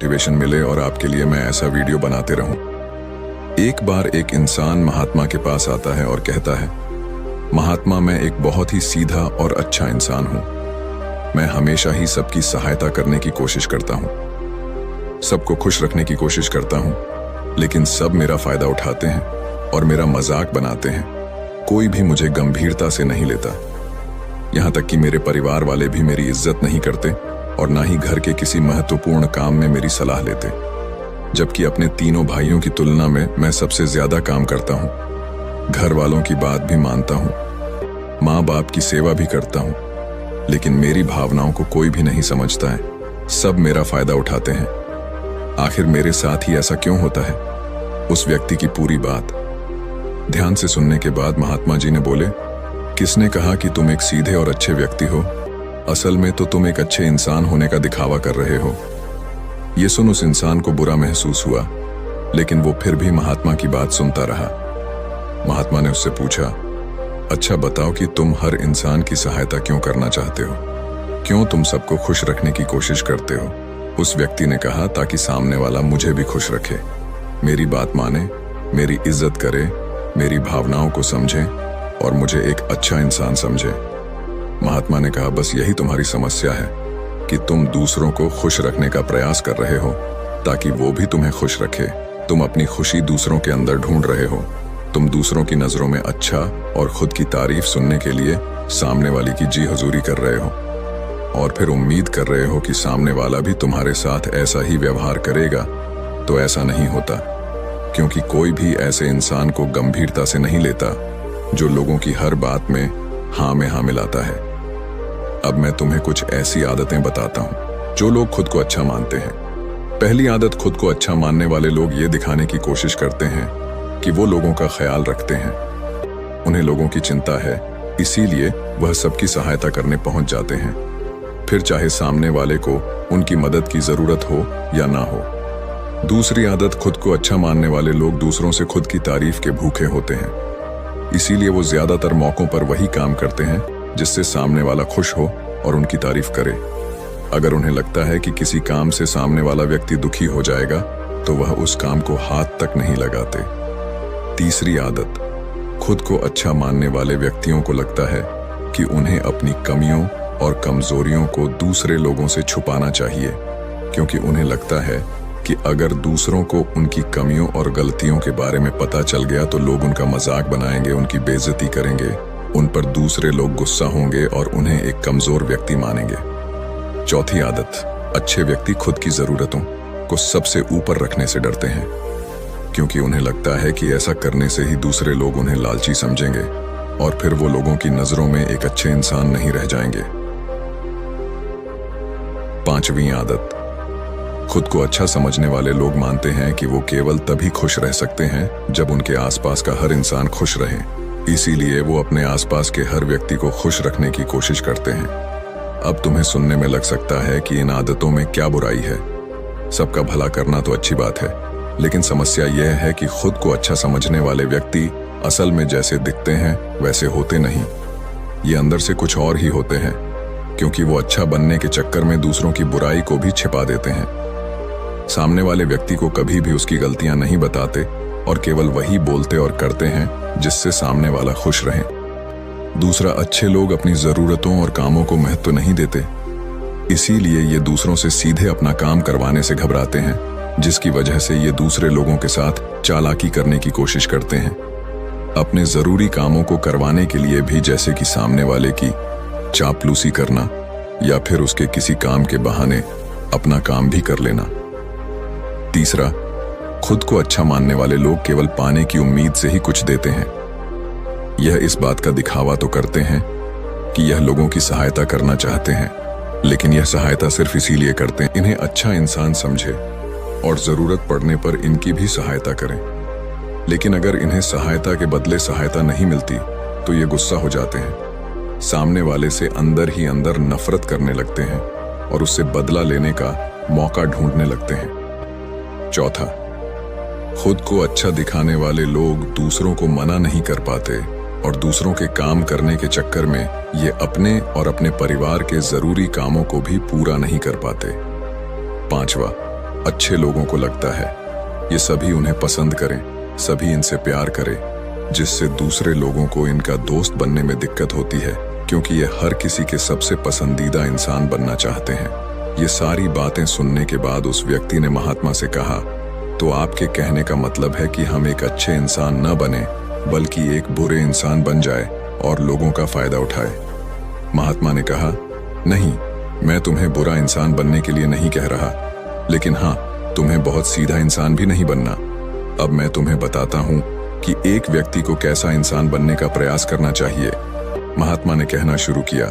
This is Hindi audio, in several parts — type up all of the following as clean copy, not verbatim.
मोटिवेशन मिले और आपके लिए मैं ऐसा वीडियो बनाते रहूं। एक बार एक इंसान महात्मा के पास आता है और कहता है, महात्मा, मैं एक बहुत ही सीधा और अच्छा इंसान हूं। मैं हमेशा ही सबकी सहायता करने की कोशिश करता हूं, सबको खुश रखने की कोशिश करता हूं, लेकिन सब मेरा फायदा उठाते हैं और मेरा मजाक बनाते हैं। कोई भी मुझे गंभीरता से नहीं लेता। यहां तक कि मेरे परिवार वाले भी मेरी इज्जत नहीं करते और ना ही घर के किसी महत्वपूर्ण काम में मेरी सलाह लेते, जबकि अपने तीनों भाइयों की तुलना में मैं सबसे ज्यादा काम करता हूं। घर वालों की बात भी मानता हूं, माँ बाप की सेवा भी करता हूं, लेकिन मेरी भावनाओं को कोई भी नहीं समझता है। सब मेरा फायदा उठाते हैं। आखिर मेरे साथ ही ऐसा क्यों होता है? उस व्यक्ति की पूरी बात ध्यान से सुनने के बाद महात्मा जी ने बोले, किसने कहा कि तुम एक सीधे और अच्छे व्यक्ति हो? असल में तो तुम एक अच्छे इंसान होने का दिखावा कर रहे हो। ये सुन उस इंसान को बुरा महसूस हुआ, लेकिन वो फिर भी महात्मा की बात सुनता रहा। महात्मा ने उससे पूछा, अच्छा बताओ कि तुम हर इंसान की सहायता क्यों करना चाहते हो? क्यों तुम सबको खुश रखने की कोशिश करते हो? उस व्यक्ति ने कहा, ताकि सामने वाला मुझे भी खुश रखे, मेरी बात माने, मेरी इज्जत करे, मेरी भावनाओं को समझे और मुझे एक अच्छा इंसान समझे। महात्मा ने कहा, बस यही तुम्हारी समस्या है कि तुम दूसरों को खुश रखने का प्रयास कर रहे हो ताकि वो भी तुम्हें खुश रखे। तुम अपनी खुशी दूसरों के अंदर ढूंढ रहे हो। तुम दूसरों की नजरों में अच्छा और खुद की तारीफ सुनने के लिए सामने वाली की जी हजूरी कर रहे हो और फिर उम्मीद कर रहे हो कि सामने वाला भी तुम्हारे साथ ऐसा ही व्यवहार करेगा। तो ऐसा नहीं होता, क्योंकि कोई भी ऐसे इंसान को गंभीरता से नहीं लेता जो लोगों की हर बात में हाँ में हाँ मिलाता है। अब मैं तुम्हें कुछ ऐसी आदतें बताता हूं जो लोग खुद को अच्छा मानते हैं। पहली आदत, खुद को अच्छा मानने वाले लोग ये दिखाने की कोशिश करते हैं कि वो लोगों का ख्याल रखते हैं। उन्हें लोगों की चिंता है, इसीलिए वह सबकी सहायता करने पहुंच जाते हैं, फिर चाहे सामने वाले को उनकी मदद की जरूरत हो या ना हो। दूसरी आदत, खुद को अच्छा मानने वाले लोग दूसरों से खुद की तारीफ के भूखे होते हैं, इसीलिए वो ज्यादातर मौकों पर वही काम करते हैं जिससे सामने वाला खुश हो और उनकी तारीफ करे। अगर उन्हें लगता है कि किसी काम से सामने वाला व्यक्ति दुखी हो जाएगा तो वह उस काम को हाथ तक नहीं लगाते। तीसरी आदत, खुद को अच्छा मानने वाले व्यक्तियों को लगता है कि उन्हें अपनी कमियों और कमजोरियों को दूसरे लोगों से छुपाना चाहिए, क्योंकि उन्हें लगता है कि अगर दूसरों को उनकी कमियों और गलतियों के बारे में पता चल गया तो लोग उनका मजाक बनाएंगे, उनकी बेइज्जती करेंगे, उन पर दूसरे लोग गुस्सा होंगे और उन्हें एक कमजोर व्यक्ति मानेंगे। चौथी आदत, अच्छे व्यक्ति खुद की जरूरतों को सबसे ऊपर रखने से डरते हैं, क्योंकि उन्हें लगता है कि ऐसा करने से ही दूसरे लोग उन्हें लालची समझेंगे और फिर वो लोगों की नजरों में एक अच्छे इंसान नहीं रह जाएंगे। पांचवी आदत, खुद को अच्छा समझने वाले लोग मानते हैं कि वो केवल तभी खुश रह सकते हैं जब उनके आसपास का हर इंसान खुश रहे, इसीलिए वो अपने आसपास के हर व्यक्ति को खुश रखने की कोशिश करते हैं। अब तुम्हें सुनने में लग सकता है कि इन आदतों में क्या बुराई है। सबका भला करना तो अच्छी बात है, लेकिन समस्या यह है कि खुद को अच्छा समझने वाले व्यक्ति असल में जैसे दिखते हैं वैसे होते नहीं। ये अंदर से कुछ और ही होते हैं, क्योंकि वो अच्छा बनने के चक्कर में दूसरों की बुराई को भी छिपा देते हैं। सामने वाले व्यक्ति को कभी भी उसकी गलतियां नहीं बताते और केवल वही बोलते और करते हैं जिससे सामने वाला खुश रहे। दूसरा, अच्छे लोग अपनी जरूरतों और कामों को महत्व नहीं देते, इसीलिए ये दूसरों से सीधे अपना काम करवाने से घबराते हैं, जिसकी वजह से ये दूसरे लोगों के साथ चालाकी करने की कोशिश करते हैं, अपने जरूरी कामों को करवाने के लिए भी, जैसे कि सामने वाले की चापलूसी करना या फिर उसके किसी काम के बहाने अपना काम भी कर लेना। तीसरा, खुद को अच्छा मानने वाले लोग केवल पाने की उम्मीद से ही कुछ देते हैं। यह इस बात का दिखावा तो करते हैं कि यह लोगों की सहायता करना चाहते हैं, लेकिन यह सहायता सिर्फ इसीलिए करते हैं इन्हें अच्छा इंसान समझे और जरूरत पड़ने पर इनकी भी सहायता करें। लेकिन अगर इन्हें सहायता के बदले सहायता नहीं मिलती तो ये गुस्सा हो जाते हैं, सामने वाले से अंदर ही अंदर नफरत करने लगते हैं और उससे बदला लेने का मौका ढूंढने लगते हैं। चौथा, खुद को अच्छा दिखाने वाले लोग दूसरों को मना नहीं कर पाते और दूसरों के काम करने के चक्कर में ये अपने और अपने परिवार के जरूरी कामों को भी पूरा नहीं कर पाते। पांचवा, अच्छे लोगों को लगता है ये सभी उन्हें पसंद करें, सभी इनसे प्यार करें, जिससे दूसरे लोगों को इनका दोस्त बनने में दिक्कत होती है, क्योंकि ये हर किसी के सबसे पसंदीदा इंसान बनना चाहते हैं। ये सारी बातें सुनने के बाद उस व्यक्ति ने महात्मा से कहा, तो आपके कहने का मतलब है कि हम एक अच्छे इंसान न बने बल्कि एक बुरे इंसान बन जाए और लोगों का फायदा उठाए। महात्मा ने कहा, नहीं, मैं तुम्हें बुरा इंसान बनने के लिए नहीं कह रहा, लेकिन हाँ, तुम्हें बहुत सीधा इंसान भी नहीं बनना। अब मैं तुम्हें बताता हूँ कि एक व्यक्ति को कैसा इंसान बनने का प्रयास करना चाहिए। महात्मा ने कहना शुरू किया,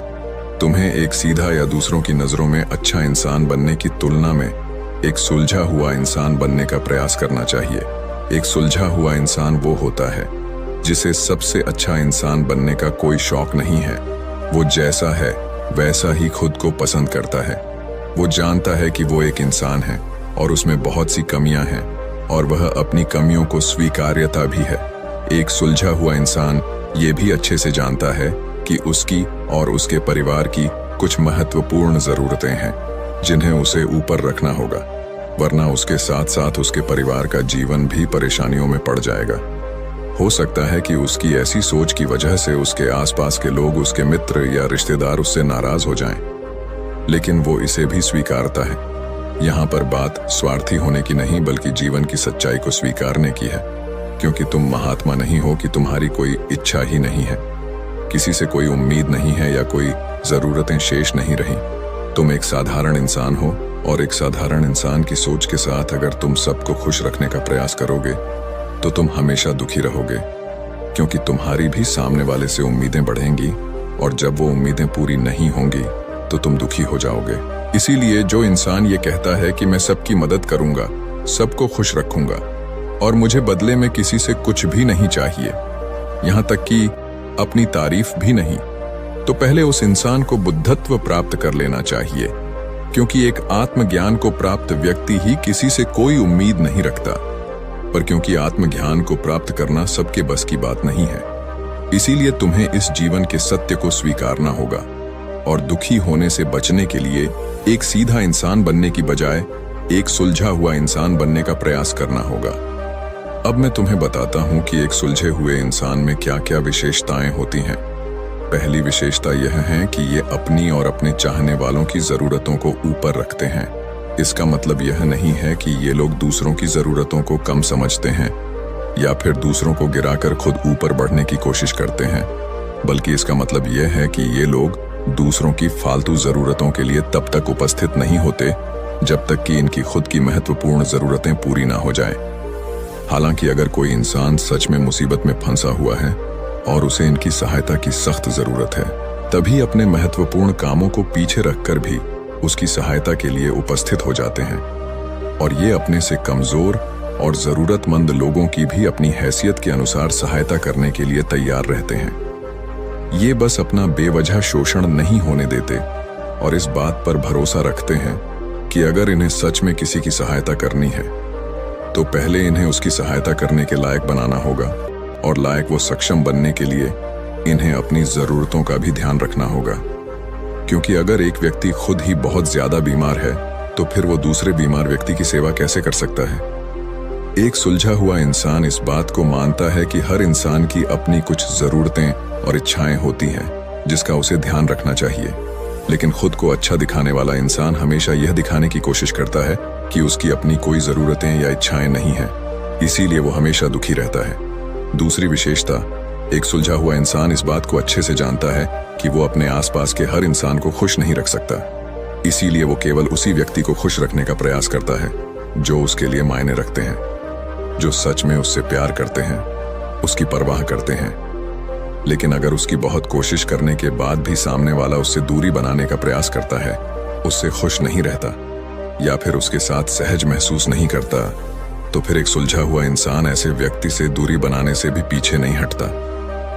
तुम्हें एक सीधा या दूसरों की नजरों में अच्छा इंसान बनने की तुलना में एक सुलझा हुआ इंसान बनने का प्रयास करना चाहिए। एक सुलझा हुआ इंसान वो होता है जिसे सबसे अच्छा इंसान बनने का कोई शौक नहीं है। वो जैसा है वैसा ही खुद को पसंद करता है। वो जानता है कि वो एक इंसान है और उसमें बहुत सी कमियां हैं और वह अपनी कमियों को स्वीकार्यता भी है। एक सुलझा हुआ इंसान ये भी अच्छे से जानता है कि उसकी और उसके परिवार की कुछ महत्वपूर्ण जरूरतें हैं जिन्हें उसे ऊपर रखना होगा, वरना उसके साथ साथ उसके परिवार का जीवन भी परेशानियों में पड़ जाएगा। हो सकता है कि उसकी ऐसी सोच की वजह से उसके आसपास के लोग, उसके मित्र या रिश्तेदार उससे नाराज हो जाएं, लेकिन वो इसे भी स्वीकारता है। यहाँ पर बात स्वार्थी होने की नहीं बल्कि जीवन की सच्चाई को स्वीकारने की है, क्योंकि तुम महात्मा नहीं हो कि तुम्हारी कोई इच्छा ही नहीं है, किसी से कोई उम्मीद नहीं है या कोई जरूरतें शेष नहीं रही। तुम एक साधारण इंसान हो और एक साधारण इंसान की सोच के साथ अगर तुम सबको खुश रखने का प्रयास करोगे तो तुम हमेशा दुखी रहोगे, क्योंकि तुम्हारी भी सामने वाले से उम्मीदें बढ़ेंगी और जब वो उम्मीदें पूरी नहीं होंगी तो तुम दुखी हो जाओगे। इसीलिए जो इंसान ये कहता है कि मैं सबकी मदद करूंगा, सबको खुश रखूंगा और मुझे बदले में किसी से कुछ भी नहीं चाहिए, यहाँ तक कि अपनी तारीफ भी नहीं, तो पहले उस इंसान को बुद्धत्व प्राप्त कर लेना चाहिए, क्योंकि एक आत्मज्ञान को प्राप्त व्यक्ति ही किसी से कोई उम्मीद नहीं रखता। पर क्योंकि आत्मज्ञान को प्राप्त करना सबके बस की बात नहीं है, इसीलिए तुम्हें इस जीवन के सत्य को स्वीकारना होगा और दुखी होने से बचने के लिए एक सीधा इंसान बनने की बजाय एक सुलझा हुआ इंसान बनने का प्रयास करना होगा। अब मैं तुम्हें बताता हूं कि एक सुलझे हुए इंसान में क्या क्या विशेषताएं होती हैं। पहली विशेषता यह है कि ये अपनी और अपने चाहने वालों की जरूरतों को ऊपर रखते हैं। इसका मतलब यह नहीं है कि ये लोग दूसरों की जरूरतों को कम समझते हैं या फिर दूसरों को गिराकर खुद ऊपर बढ़ने की कोशिश करते हैं, बल्कि इसका मतलब यह है कि ये लोग दूसरों की फालतू जरूरतों के लिए तब तक उपस्थित नहीं होते जब तक कि इनकी खुद की महत्वपूर्ण जरूरतें पूरी ना हो जाएं। हालांकि अगर कोई इंसान सच में मुसीबत में फंसा हुआ है और उसे इनकी सहायता की सख्त जरूरत है, तभी अपने महत्वपूर्ण कामों को पीछे रखकर भी उसकी सहायता के लिए उपस्थित हो जाते हैं और ये अपने से कमजोर और जरूरतमंद लोगों की भी अपनी हैसियत के अनुसार सहायता करने के लिए तैयार रहते हैं। ये बस अपना बेवजह शोषण नहीं होने देते और इस बात पर भरोसा रखते हैं कि अगर इन्हें सच में किसी की सहायता करनी है तो पहले इन्हें उसकी सहायता करने के लायक बनाना होगा और लायक वो सक्षम बनने के लिए इन्हें अपनी जरूरतों का भी ध्यान रखना होगा, क्योंकि अगर एक व्यक्ति खुद ही बहुत ज्यादा बीमार है तो फिर वो दूसरे बीमार व्यक्ति की सेवा कैसे कर सकता है। एक सुलझा हुआ इंसान इस बात को मानता है कि हर इंसान की अपनी कुछ जरूरतें और इच्छाएं होती हैं जिसका उसे ध्यान रखना चाहिए, लेकिन खुद को अच्छा दिखाने वाला इंसान हमेशा यह दिखाने की कोशिश करता है कि उसकी अपनी कोई जरूरतें या इच्छाएं नहीं हैं, इसीलिए वो हमेशा दुखी रहता है। दूसरी विशेषता, एक सुलझा हुआ इंसान इस बात को अच्छे से जानता है कि वो अपने आसपास के हर इंसान को खुश नहीं रख सकता, इसीलिए वो केवल उसी व्यक्ति को खुश रखने का प्रयास करता है जो उसके लिए मायने रखते हैं, जो सच में उससे प्यार करते हैं, उसकी परवाह करते हैं। लेकिन अगर उसकी बहुत कोशिश करने के बाद भी सामने वाला उससे दूरी बनाने का प्रयास करता है, उससे खुश नहीं रहता या फिर उसके साथ सहज महसूस नहीं करता, तो फिर एक सुलझा हुआ इंसान ऐसे व्यक्ति से दूरी बनाने से भी पीछे नहीं हटता,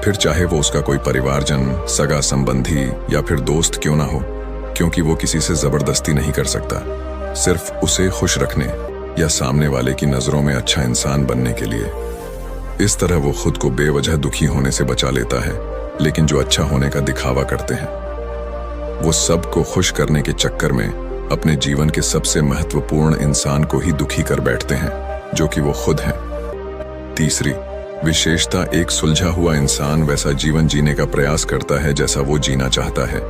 फिर चाहे वो उसका कोई परिवारजन, सगा संबंधी या फिर दोस्त क्यों ना हो, क्योंकि वो किसी से जबरदस्ती नहीं कर सकता, सिर्फ उसे खुश रखने या सामने वाले की नजरों में अच्छा इंसान बनने के लिए। इस तरह वो खुद को बेवजह दुखी होने से बचा लेता है, लेकिन जो अच्छा होने का दिखावा करते हैं वो सबको खुश करने के चक्कर में अपने जीवन के सबसे महत्वपूर्ण इंसान को ही दुखी कर बैठते हैं, जो कि वो खुद हैं। तीसरी विशेषता, एक सुलझा हुआ इंसान वैसा जीवन जीने का प्रयास करता है जैसा वो जीना चाहता है।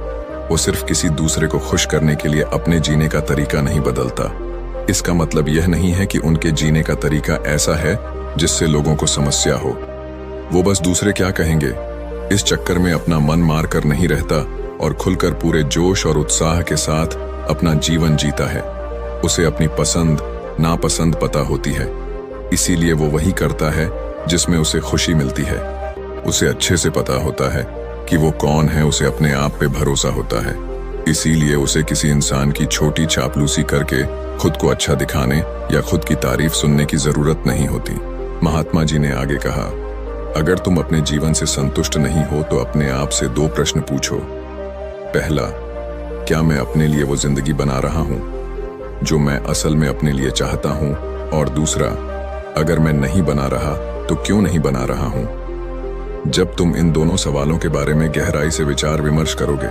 वो सिर्फ किसी दूसरे को खुश करने के लिए अपने जीने का तरीका नहीं बदलता। इसका मतलब यह नहीं है कि उनके जीने का तरीका ऐसा है जिससे लोगों को समस्या हो। वो बस दूसरे क्या कहेंगे इस चक्कर में अपना मन मार कर नहीं रहता और खुलकर पूरे जोश और उत्साह के साथ अपना जीवन जीता है। उसे अपनी पसंद नापसंद पता होती है, इसीलिए वो वही करता है जिसमें उसे खुशी मिलती है। उसे अच्छे से पता होता है कि वो कौन है, उसे अपने आप पे भरोसा होता है, इसीलिए उसे किसी इंसान की छोटी चापलूसी करके खुद को अच्छा दिखाने या खुद की तारीफ सुनने की जरूरत नहीं होती। महात्मा जी ने आगे कहा, अगर तुम अपने जीवन से संतुष्ट नहीं हो तो अपने आप से 2 प्रश्न पूछो। पहला, क्या मैं अपने लिए वो जिंदगी बना रहा हूं जो मैं असल में अपने लिए चाहता हूं? और दूसरा, अगर मैं नहीं बना रहा तो क्यों नहीं बना रहा हूं? जब तुम इन दोनों सवालों के बारे में गहराई से विचार विमर्श करोगे,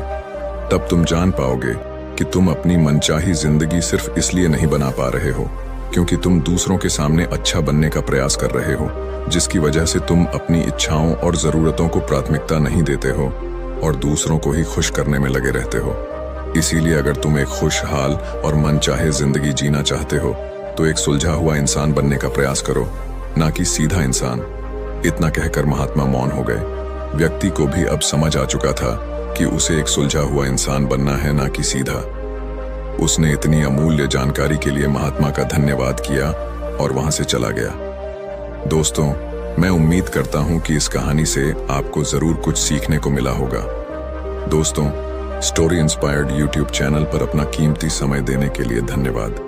तब तुम जान पाओगे कि तुम अपनी मनचाही जिंदगी सिर्फ इसलिए नहीं बना पा रहे हो क्योंकि तुम दूसरों के सामने अच्छा बनने का प्रयास कर रहे हो, जिसकी वजह से तुम अपनी इच्छाओं और जरूरतों को प्राथमिकता नहीं देते हो और दूसरों को ही खुश करने में लगे रहते हो। इसीलिए अगर तुम एक खुशहाल और मनचाहे जिंदगी जीना चाहते हो तो एक सुलझा हुआ इंसान बनने का प्रयास करो, ना कि सीधा इंसान। इतना कहकर महात्मा मौन हो गए। व्यक्ति को भी अब समझ आ चुका था कि उसे एक सुलझा हुआ इंसान बनना है, ना कि सीधा। उसने इतनी अमूल्य जानकारी के लिए महात्मा का धन्यवाद किया और वहां से चला गया। दोस्तों, मैं उम्मीद करता हूं कि इस कहानी से आपको जरूर कुछ सीखने को मिला होगा। दोस्तों, स्टोरी इंस्पायर्ड यूट्यूब चैनल पर अपना कीमती समय देने के लिए धन्यवाद।